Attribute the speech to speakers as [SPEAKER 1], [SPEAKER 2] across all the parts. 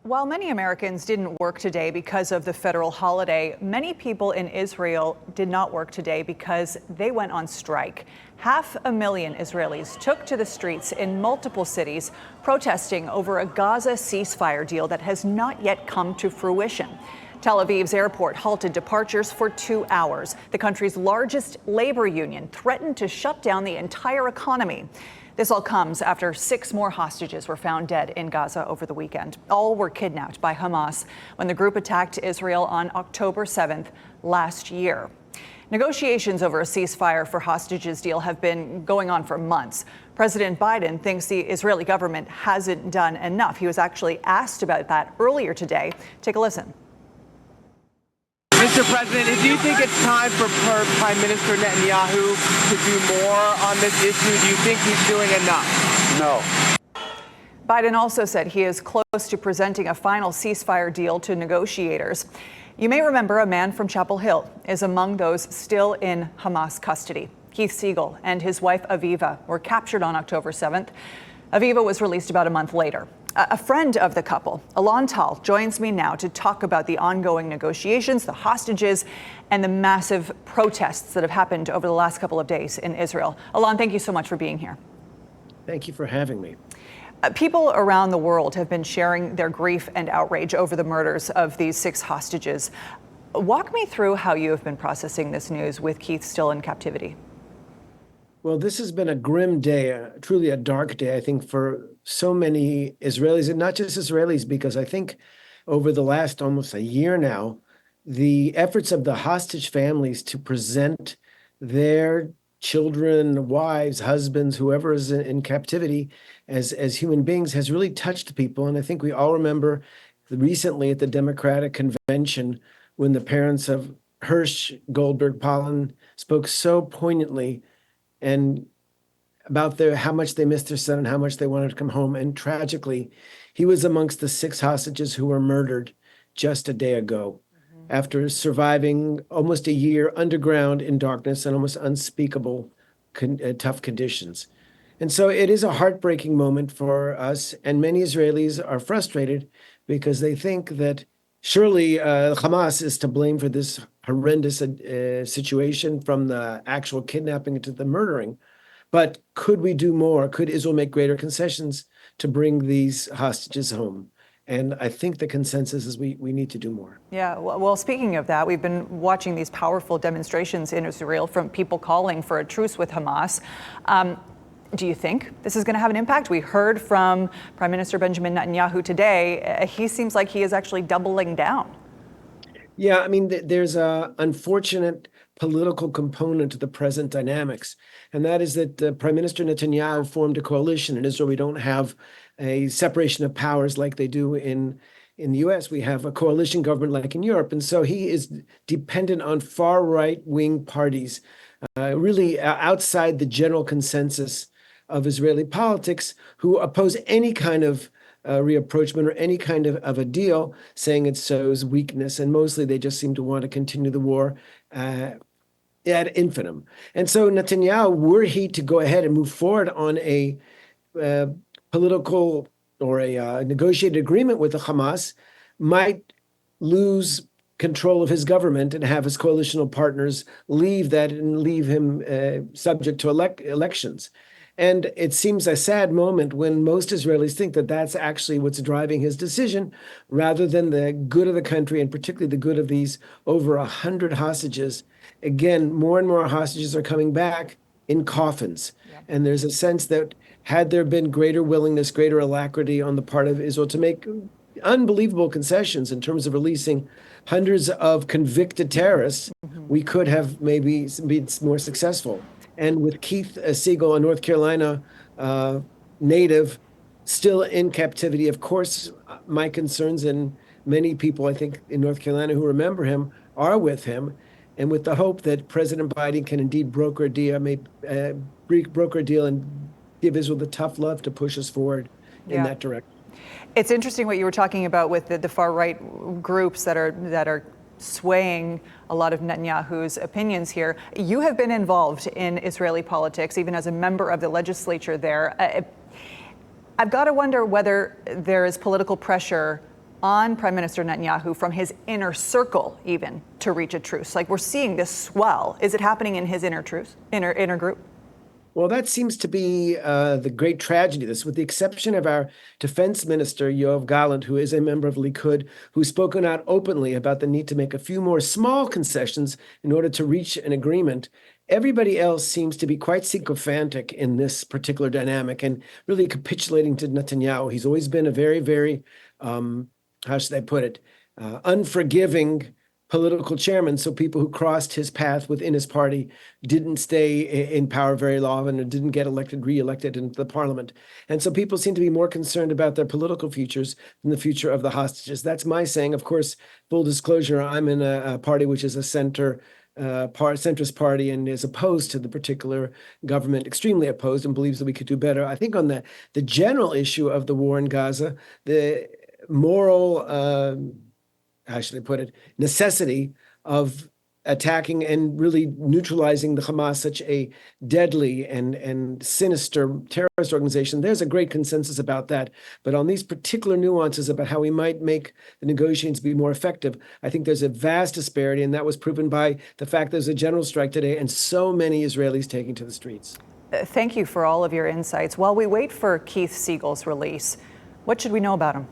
[SPEAKER 1] While many Americans didn't work today because of the federal holiday, many people in Israel did not work today because they went on strike. 500,000 Israelis took to the streets in multiple cities protesting over a Gaza ceasefire deal that has not yet come to fruition. Tel Aviv's airport halted departures for 2 hours. The country's largest labor union threatened to shut down the entire economy. This all comes after 6 more hostages were found dead in Gaza over the weekend. All were kidnapped by Hamas when the group attacked Israel on October 7th last year. Negotiations over a ceasefire for hostages deal have been going on for months. President Biden thinks the Israeli government hasn't done enough. He was actually asked about that earlier today. Take a listen.
[SPEAKER 2] Mr. President, do you think it's time for Prime Minister Netanyahu to do more on this issue? Do you think he's doing enough?
[SPEAKER 3] No.
[SPEAKER 1] Biden also said he is close to presenting a final ceasefire deal to negotiators. You may remember a man from Chapel Hill is among those still in Hamas custody. Keith Siegel and his wife Aviva were captured on October 7th. Aviva was released about a month later. A friend of the couple, Alon Tal, joins me now to talk about the ongoing negotiations, the hostages, and the massive protests that have happened over the last couple of days in Israel. Alon, thank you so much for being here.
[SPEAKER 3] Thank you for having me.
[SPEAKER 1] People around the world have been sharing their grief and outrage over the murders of these 6 hostages. Walk me through how you have been processing this news with Keith still in captivity.
[SPEAKER 3] Well, this has been a grim day, truly a dark day, I think, for so many Israelis, and not just Israelis, because I think over the last almost a year now, the efforts of the hostage families to present their children, wives, husbands, whoever is in captivity as human beings has really touched people. And I think we all remember recently at the Democratic Convention when the parents of Hirsch Goldberg Pollen spoke so poignantly and about how much they missed their son and how much they wanted to come home. And tragically, he was amongst the 6 hostages who were murdered just a day ago after surviving almost a year underground in darkness and almost unspeakable tough conditions. And so it is a heartbreaking moment for us. And many Israelis are frustrated because they think that surely Hamas is to blame for this horrendous situation, from the actual kidnapping to the murdering. But could we do more? Could Israel make greater concessions to bring these hostages home? And I think the consensus is we need to do more.
[SPEAKER 1] Yeah, well, speaking of that, we've been watching these powerful demonstrations in Israel from people calling for a truce with Hamas. Do you think this is going to have an impact? We heard from Prime Minister Benjamin Netanyahu today. He seems like he is actually doubling down.
[SPEAKER 3] Yeah, I mean, there's an unfortunate political component to the present dynamics, and that is that Prime Minister Netanyahu formed a coalition. In Israel, we don't have a separation of powers like they do in the U.S. We have a coalition government like in Europe, and so he is dependent on far right-wing parties, really outside the general consensus of Israeli politics, who oppose any kind of reapproachment or any kind of a deal, saying it shows weakness. And mostly they just seem to want to continue the war ad infinitum. And so Netanyahu, were he to go ahead and move forward on a political or a negotiated agreement with the Hamas, might lose control of his government and have his coalitional partners leave that and leave him subject to elections. And it seems a sad moment when most Israelis think that that's actually what's driving his decision, rather than the good of the country, and particularly the good of these over 100 hostages. Again, more and more hostages are coming back in coffins. Yeah. And there's a sense that had there been greater willingness, greater alacrity on the part of Israel to make unbelievable concessions in terms of releasing hundreds of convicted terrorists, we could have maybe been more successful. And with Keith Siegel, a North Carolina native, still in captivity, of course, my concerns, and many people, I think, in North Carolina who remember him, are with him, and with the hope that President Biden can indeed broker a deal, and give Israel the tough love to push us forward in that direction.
[SPEAKER 1] It's interesting what you were talking about with the far right groups that are swaying a lot of Netanyahu's opinions here. You have been involved in Israeli politics, even as a member of the legislature there. I've got to wonder whether there is political pressure on Prime Minister Netanyahu from his inner circle even to reach a truce? Like, we're seeing this swell. Is it happening in his inner group?
[SPEAKER 3] Well, that seems to be the great tragedy of this, with the exception of our defense minister, Yoav Gallant, who is a member of Likud, who's spoken out openly about the need to make a few more small concessions in order to reach an agreement. Everybody else seems to be quite sycophantic in this particular dynamic and really capitulating to Netanyahu. He's always been a very, very, how should I put it, unforgiving political chairman. So people who crossed his path within his party didn't stay in power very long and didn't get re-elected into the parliament. And so people seem to be more concerned about their political futures than the future of the hostages. That's my saying. Of course, full disclosure, I'm in a party which is a centrist party and is opposed to the particular government, extremely opposed, and believes that we could do better. I think on the general issue of the war in Gaza, the moral how should I put it, necessity of attacking and really neutralizing the Hamas, such a deadly and sinister terrorist organization. There's a great consensus about that. But on these particular nuances about how we might make the negotiations be more effective, I think there's a vast disparity, and that was proven by the fact there's a general strike today and so many Israelis taking to the streets.
[SPEAKER 1] Thank you for all of your insights. While we wait for Keith Siegel's release, what should we know about him?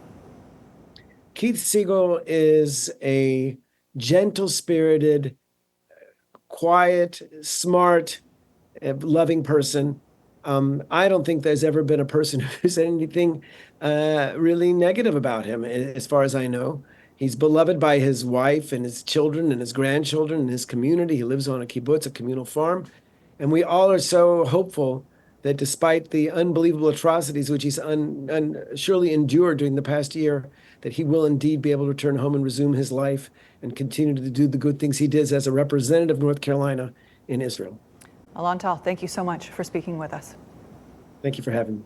[SPEAKER 3] Keith Siegel is a gentle-spirited, quiet, smart, loving person. I don't think there's ever been a person who said anything really negative about him, as far as I know. He's beloved by his wife and his children and his grandchildren and his community. He lives on a kibbutz, a communal farm. And we all are so hopeful that despite the unbelievable atrocities which he's surely endured during the past year, that he will indeed be able to return home and resume his life and continue to do the good things he did as a representative of North Carolina in Israel.
[SPEAKER 1] Alon Tal, thank you so much for speaking with us.
[SPEAKER 3] Thank you for having me.